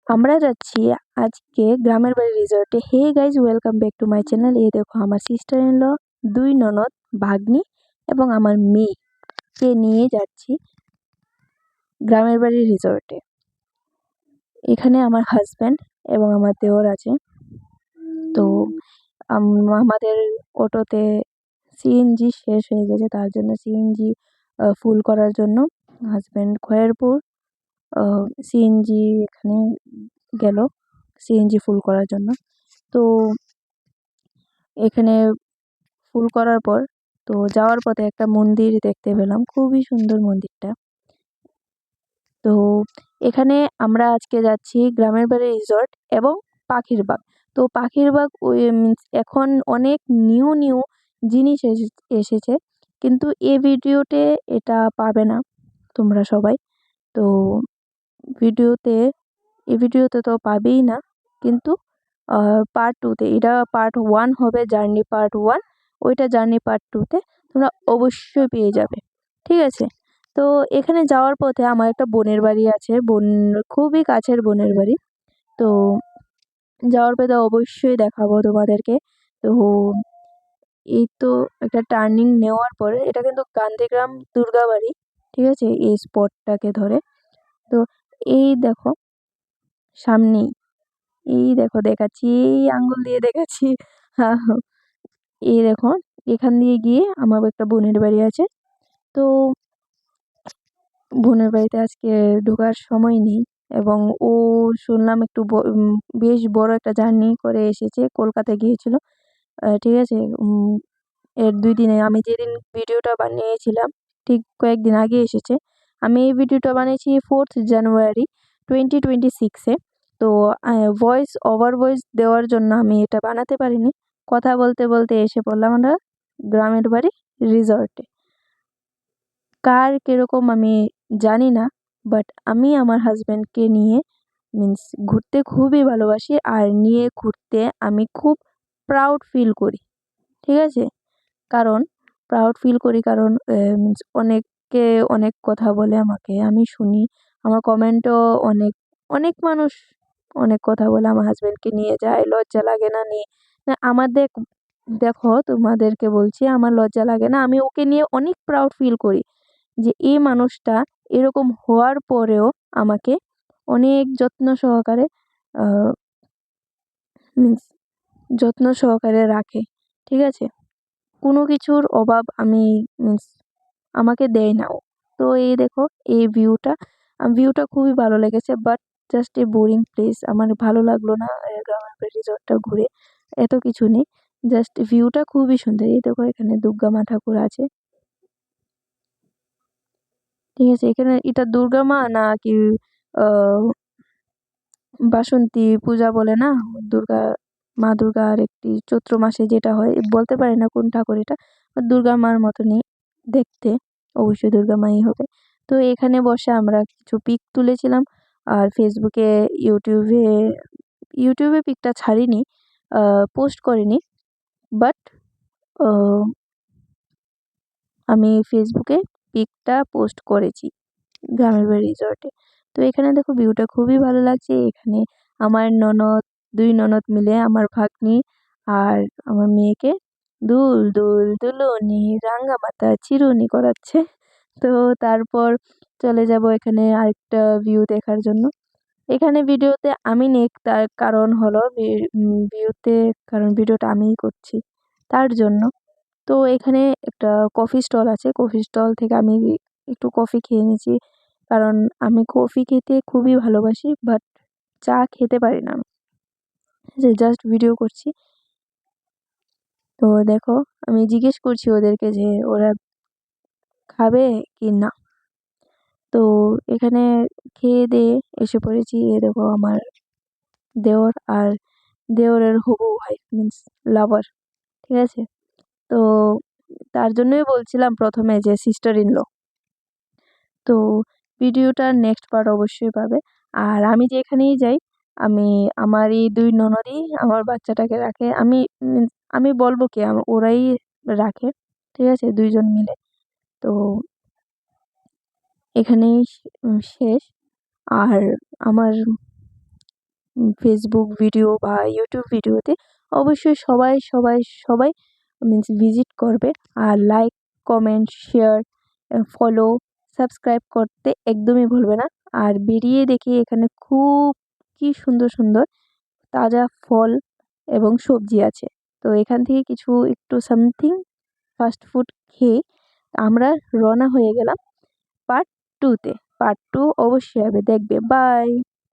আমরা যাচ্ছি আজকে গ্রামের বাড়ি রিসর্টে। Hey guys, welcome back to my channel. এই দেখো আমার সিস্টার ইন ল, দুই ননদ, ভাগ্নি এবং আমার মেয়েকে নিয়ে যাচ্ছি গ্রামের বাড়ি রিসর্টে। এখানে আমার হাজব্যান্ড এবং আমার দেওর আছে। তো আমাদের অটোতে সিএনজি শেষ হয়ে গেছে, তার জন্য সিএনজি ফুল করার জন্য হাজব্যান্ড খয়েরপুর সিএনজি এখানে গেল সিএনজি ফুল করার জন্য। তো এখানে ফুল করার পর তো যাওয়ার পথে একটা মন্দির দেখতে পেলাম, খুবই সুন্দর মন্দিরটা। তো এখানে আমরা আজকে যাচ্ছি গ্রামের বাড়ি রিসর্ট এবং পাখির বাগ। তো পাখির বাগ ওই মিন্স এখন অনেক নিউ নিউ জিনিস এসেছে, কিন্তু ভিডিওতে এটা পাবে না তোমরা সবাই। তো ভিডিওতে ভিডিওতে তো পাবেই না, কিন্তু পার্ট টুতে, এটা পার্ট ওয়ান হবে, জার্নি পার্ট ওয়ান। ওইটা জার্নি পার্ট টুতে তোমরা অবশ্যই পেয়ে যাবে, ঠিক আছে? তো এখানে যাওয়ার পথে আমার একটা বোনের বাড়ি আছে, খুবই কাছের বোনের বাড়ি। তো যাওয়ার পথে অবশ্যই দেখাবো তোমাদেরকে। তো এই তো একটা টার্নিং নেওয়ার পরে, এটা কিন্তু গান্ধীগ্রাম দুর্গাবাড়ি, ঠিক আছে, এই স্পটটাকে ধরে। তো এই দেখো সামনেই, এই দেখো দেখাচ্ছি, এই আঙ্গুল দিয়ে দেখাচ্ছি। হ্যাঁ, হ্যাঁ, এই দেখো এখান দিয়ে গিয়ে আমার একটা বোনের বাড়ি আছে। তো বোনের বাড়িতে আজকে ঢোকার সময় নেই, এবং ও শুনলাম একটু বেশ বড় একটা জার্নি করে এসেছে, কলকাতা গিয়েছিল। ঠিক আছে, এর 2 দিনে, আমি যেদিন ভিডিওটা বানিয়েছিলাম ঠিক কয়েকদিন আগে এসেছে। আমি এই ভিডিওটা বানিয়েছি 4th জানুয়ারি 2026-এ। তো ভয়েস দেওয়ার জন্য আমি এটা বানাতে পারিনি। কথা বলতে বলতে এসে পড়লাম আমরা গ্রামের বাড়ি রিসর্টে। কার কিরকম আমি জানি না, বাট আমি আমার হাজব্যান্ডকে নিয়ে মিন্স ঘুরতে খুবই ভালোবাসি, আর নিয়ে ঘুরতে আমি খুব প্রাউড ফিল করি, ঠিক আছে? কারণ প্রাউড ফিল করি কারণ মিন্স অনেকে অনেক কথা বলে আমাকে, আমি শুনি। আমার কমেন্টও অনেক অনেক মানুষ অনেক কথা বলে আমার হাজব্যান্ডকে নিয়ে যায়, লজ্জা লাগে না নিয়ে? না, আমার দেখো তোমাদেরকে বলছি, আমার লজ্জা লাগে না, আমি ওকে নিয়ে অনেক প্রাউড ফিল করি যে এই মানুষটা এরকম হওয়ার পরেও আমাকে অনেক যত্ন সহকারে মিন্স যত্ন সহকারে রাখে, ঠিক আছে? কোনো কিছুর অভাব আমি মিন্স আমাকে দেয় না ও। তো এই দেখো এই ভিউটা খুবই ভালো লেগেছে, but just a boring place. আমার ভালো লাগলো না গ্রামের বাড়ি রিসর্টটা ঘুরে, এত কিছু নেই, জাস্ট ভিউটা খুবই সুন্দর। এই দেখো এখানে দুর্গা মা ঠাকুর আছে, ঠিক আছে? এখানে এটা দুর্গা মা না কি আহ বাসন্তী পূজা বলে না, দুর্গা মা দুর্গার একটি চৈত্র মাসে যেটা হয়, বলতে পারি না কোন ঠাকুর এটা, দুর্গা মার মতনই দেখতে, অবশ্যই দুর্গা মাই হবে। তো এখানে বসে আমরা কিছু পিক তুলেছিলাম, আর ফেসবুকে, ইউটিউবে পিকটা ছাড়িনি, পোস্ট করিনি, বাট আমি ফেসবুকে পিকটা পোস্ট করেছি গ্রামের বাড়ি রিসর্টে। তো এখানে দেখো ভিউটা খুবই ভালো লাগছে। এখানে আমার দুই ননদ মিলে আমার ভাগ্নি আর আমার মেয়েকে দুল দুল দুলুনি রাঙা মাথা চিরুনি করাচ্ছে। তো তারপর চলে যাব এখানে আরেকটা ভিউ দেখার জন্য। এখানে ভিডিওতে আমি নেই, তার কারণ হলো ভিউতে, কারণ ভিডিওটা আমিই করছি তার জন্য। তো এখানে একটা কফি স্টল আছে, কফি স্টল থেকে আমি একটু কফি খেয়ে নিয়েছি, কারণ আমি কফি খেতে খুবই ভালোবাসি, বাট চা খেতে পারি না, যে জাস্ট ভিডিও করছি। তো দেখো আমি জিজ্ঞেস করছি ওদেরকে যে ওরা খাবে কি না। তো এখানে খেয়ে দিয়ে এসে পড়েছি। এ দেখো আমার দেওর আর দেওরের হবু ভাই মিন্স লাভার, ঠিক আছে? তো তার জন্যই বলছিলাম প্রথমে যে সিস্টার ইন ল। তো ভিডিওটার নেক্সট পার্ট অবশ্যই পাবে। আর আমি যেখানেই যাই, আমি আমার এই দুই ননদই আমার বাচ্চাটাকে রাখে। আমি বলবো কি, ওরাই রাখে, ঠিক আছে, দুইজন মিলে। তো এখানেই শেষ। আর আমার ফেসবুক ভিডিও বা ইউটিউব ভিডিওতে অবশ্যই সবাই সবাই সবাই মিন্স ভিজিট করবে। আর like, comment, share, follow, subscribe করতে একদমই ভুলবে না। আর বেরিয়ে দেখি এখানে খুব কি সুন্দর সুন্দর তাজা ফল এবং সবজি আছে। তো এখান থেকে কিছু একটু সামথিং ফাস্ট ফুড খেয়ে আমরা রওনা হয়ে গেলাম পার্ট 2 তে। পার্ট 2 অবশ্যই হবে, দেখবে। বাই।